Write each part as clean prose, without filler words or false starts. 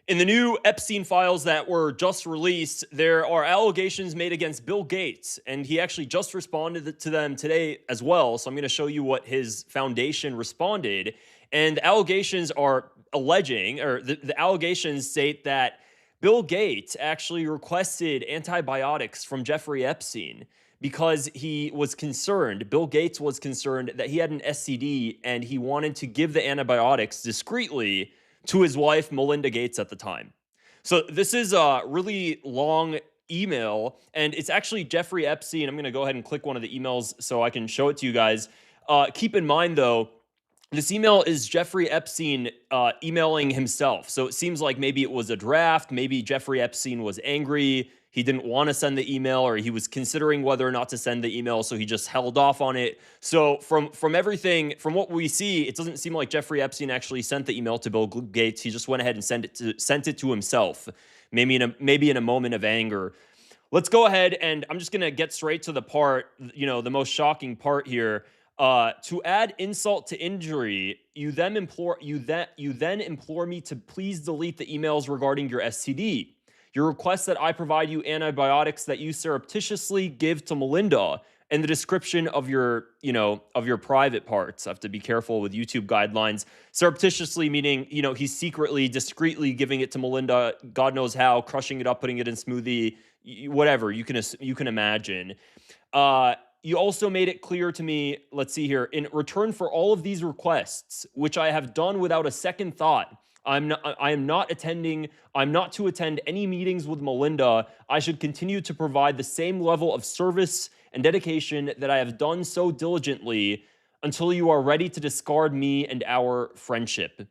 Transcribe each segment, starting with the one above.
In the new Epstein files that were just released, there are allegations made against Bill Gates, and he actually just responded to them today as well. So I'm going to show you what his foundation responded. And the allegations are alleging, or the allegations state that Bill Gates actually requested antibiotics from Jeffrey Epstein because he was concerned. Bill Gates was concerned that he had an STD and he wanted to give the antibiotics discreetly to his wife, Melinda Gates, at the time. So this is a really long email, and it's actually Jeffrey Epstein. I'm going to go ahead and click one of the emails so I can show it to you guys. Keep in mind, though, this email is Jeffrey Epstein emailing himself. So it seems like maybe it was a draft. Maybe Jeffrey Epstein was angry. He didn't want to send the email, or he was considering whether or not to send the email, so he just held off on it. So from everything, from what we see, it doesn't seem like Jeffrey Epstein actually sent the email to Bill Gates. He just went ahead and sent it to himself, maybe in a moment of anger. Let's go ahead, and I'm just gonna get straight to the part, the most shocking part here. To add insult to injury, you then implore me to please delete the emails regarding your STD. Your request that I provide you antibiotics that you surreptitiously give to Melinda, and the description of your private parts. I have to be careful with YouTube guidelines. Surreptitiously meaning, he's secretly, discreetly giving it to Melinda, God knows how, crushing it up, putting it in smoothie, whatever you can imagine. You also made it clear to me, let's see here, in return for all of these requests, which I have done without a second thought, I am not to attend any meetings with Melinda. I should continue to provide the same level of service and dedication that I have done so diligently until you are ready to discard me and our friendship.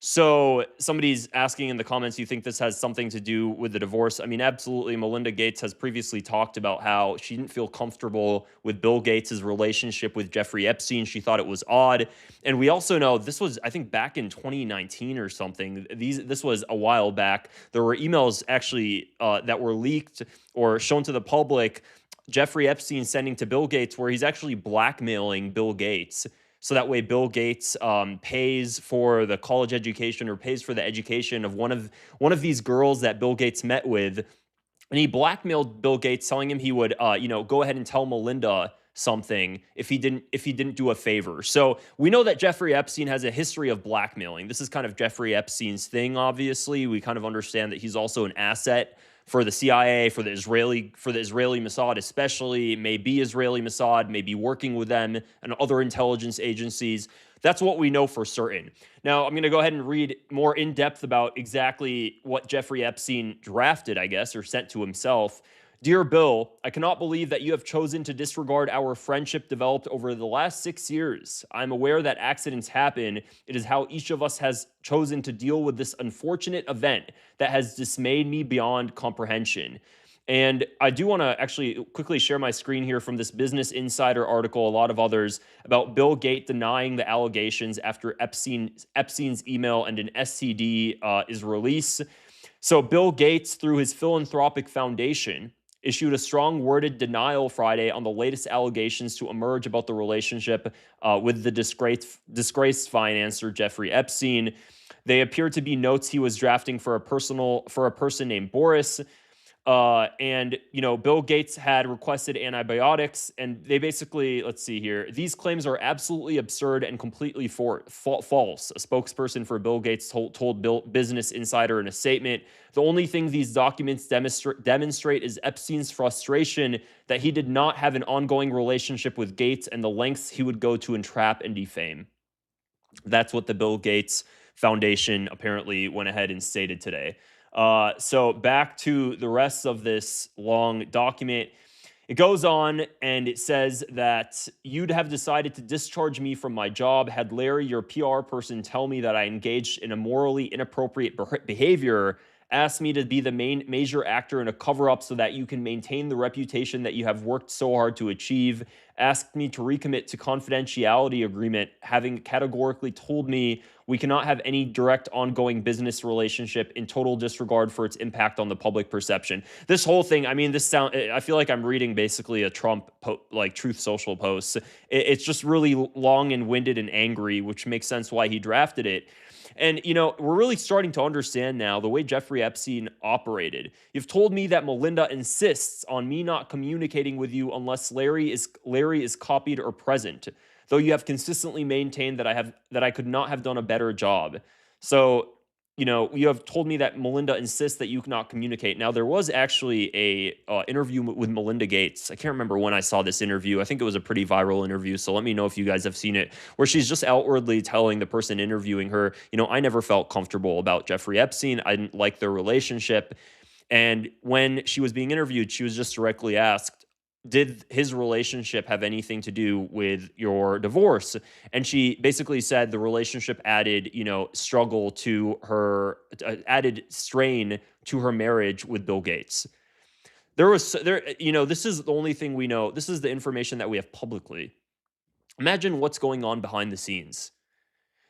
So somebody's asking in the comments, you think this has something to do with the divorce? I mean, absolutely. Melinda Gates has previously talked about how she didn't feel comfortable with Bill Gates' relationship with Jeffrey Epstein. She thought it was odd. And we also know this was, I think, back in 2019 or something. This was a while back. There were emails actually that were leaked or shown to the public, Jeffrey Epstein sending to Bill Gates, where he's actually blackmailing Bill Gates. So that way Bill Gates pays for the college education, or pays for the education of one of these girls that Bill Gates met with. And he blackmailed Bill Gates, telling him he would go ahead and tell Melinda something if he didn't do a favor. So we know that Jeffrey Epstein has a history of blackmailing. This is kind of Jeffrey Epstein's thing, obviously. We kind of understand that he's also an asset for the CIA, for the Israeli Mossad, especially, maybe Israeli Mossad, maybe working with them and other intelligence agencies. That's what we know for certain. Now, I'm going to go ahead and read more in depth about exactly what Jeffrey Epstein drafted, I guess, or sent to himself. Dear Bill, I cannot believe that you have chosen to disregard our friendship developed over the last 6 years. I'm aware that accidents happen. It is how each of us has chosen to deal with this unfortunate event that has dismayed me beyond comprehension. And I do want to actually quickly share my screen here from this Business Insider article, a lot of others, about Bill Gates denying the allegations after Epstein's email and an STD is released. So Bill Gates, through his philanthropic foundation, issued a strong worded denial Friday on the latest allegations to emerge about the relationship with the disgraced financier Jeffrey Epstein. They appear to be notes he was drafting for a person named Boris. Bill Gates had requested antibiotics, and they basically, let's see here, these claims are absolutely absurd and completely false. A spokesperson for Bill Gates told Business Insider in a statement, the only thing these documents demonstrate is Epstein's frustration that he did not have an ongoing relationship with Gates and the lengths he would go to entrap and defame. That's what the Bill Gates Foundation apparently went ahead and stated today. So back to the rest of this long document. It goes on and it says that you'd have decided to discharge me from my job had Larry, your PR person, tell me that I engaged in a morally inappropriate behavior, asked me to be the major actor in a cover-up so that you can maintain the reputation that you have worked so hard to achieve, asked me to recommit to confidentiality agreement, having categorically told me we cannot have any direct ongoing business relationship, in total disregard for its impact on the public perception. This whole thing, I mean, I feel like I'm reading basically a Trump Truth Social post. It's just really long and winded and angry, which makes sense why he drafted it. And, we're really starting to understand now the way Jeffrey Epstein operated. You've told me that Melinda insists on me not communicating with you unless Larry is copied or present, though you have consistently maintained that I could not have done a better job. So, you have told me that Melinda insists that you cannot communicate. Now, there was actually a interview with Melinda Gates. I can't remember when I saw this interview. I think it was a pretty viral interview. So let me know if you guys have seen it, where she's just outwardly telling the person interviewing her, I never felt comfortable about Jeffrey Epstein. I didn't like their relationship. And when she was being interviewed, she was just directly asked, did his relationship have anything to do with your divorce? And she basically said the relationship added, struggle to her, added strain to her marriage with Bill Gates. This is the only thing we know. This is the information that we have publicly. Imagine what's going on behind the scenes.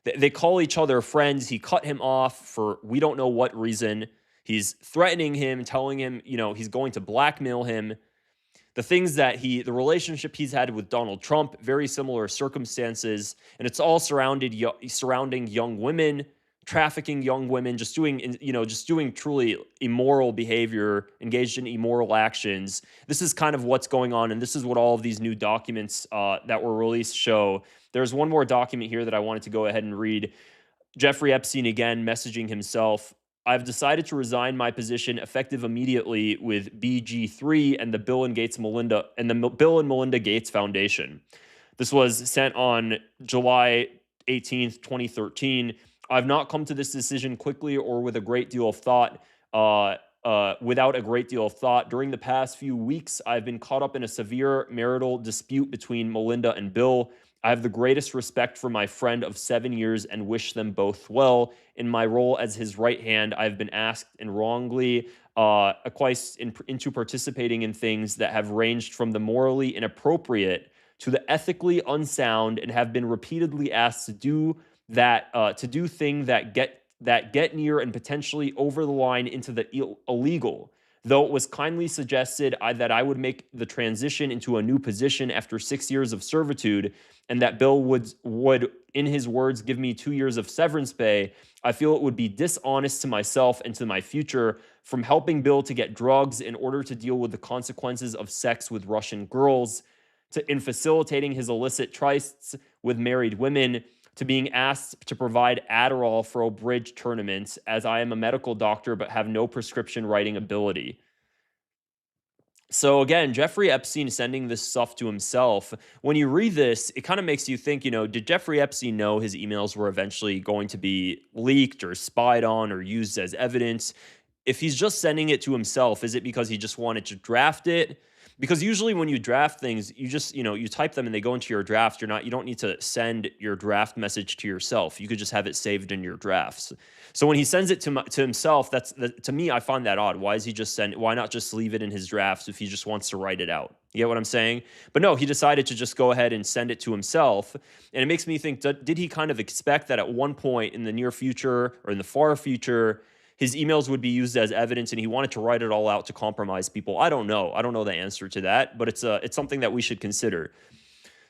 They call each other friends. He cut him off for we don't know what reason. He's threatening him, telling him, he's going to blackmail him. The relationship he's had with Donald Trump, very similar circumstances, and it's all surrounding young women, trafficking young women, just doing truly immoral behavior, engaged in immoral actions. This is kind of what's going on, and this is what all of these new documents that were released show. There's one more document here that I wanted to go ahead and read. Jeffrey Epstein again messaging himself. I've decided to resign my position effective immediately with BG3 and the Bill and Melinda Gates Foundation. This was sent on July 18th, 2013. I've not come to this decision quickly or with a great deal of thought. Without a great deal of thought. During the past few weeks, I've been caught up in a severe marital dispute between Melinda and Bill. I have the greatest respect for my friend of 7 years and wish them both well. In my role as his right hand, I've been asked and wrongly acquiesced into participating in things that have ranged from the morally inappropriate to the ethically unsound, and have been repeatedly asked to do things that get near and potentially over the line into the illegal. Though it was kindly suggested that I would make the transition into a new position after 6 years of servitude, and that Bill would, in his words, give me 2 years of severance pay, I feel it would be dishonest to myself and to my future from helping Bill to get drugs in order to deal with the consequences of sex with Russian girls, in facilitating his illicit trysts with married women, to being asked to provide Adderall for a bridge tournament, as I am a medical doctor but have no prescription writing ability. So again, Jeffrey Epstein sending this stuff to himself. When you read this, it kind of makes you think, did Jeffrey Epstein know his emails were eventually going to be leaked or spied on or used as evidence? If he's just sending it to himself, is it because he just wanted to draft it? Because usually when you draft things, you just, you type them and they go into your draft. You don't need to send your draft message to yourself. You could just have it saved in your drafts. So when he sends it to himself, to me, I find that odd. Why not just leave it in his drafts if he just wants to write it out? You get what I'm saying? But no, he decided to just go ahead and send it to himself. And it makes me think, did he kind of expect that at one point in the near future or in the far future, his emails would be used as evidence, and he wanted to write it all out to compromise people? I don't know. I don't know the answer to that, but it's something that we should consider.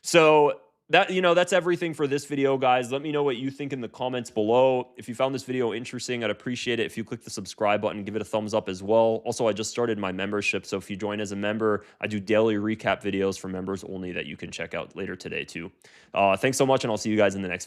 So that's everything for this video, guys. Let me know what you think in the comments below. If you found this video interesting, I'd appreciate it if you click the subscribe button, give it a thumbs up as well. Also, I just started my membership, so if you join as a member, I do daily recap videos for members only that you can check out later today too. Thanks so much, and I'll see you guys in the next video.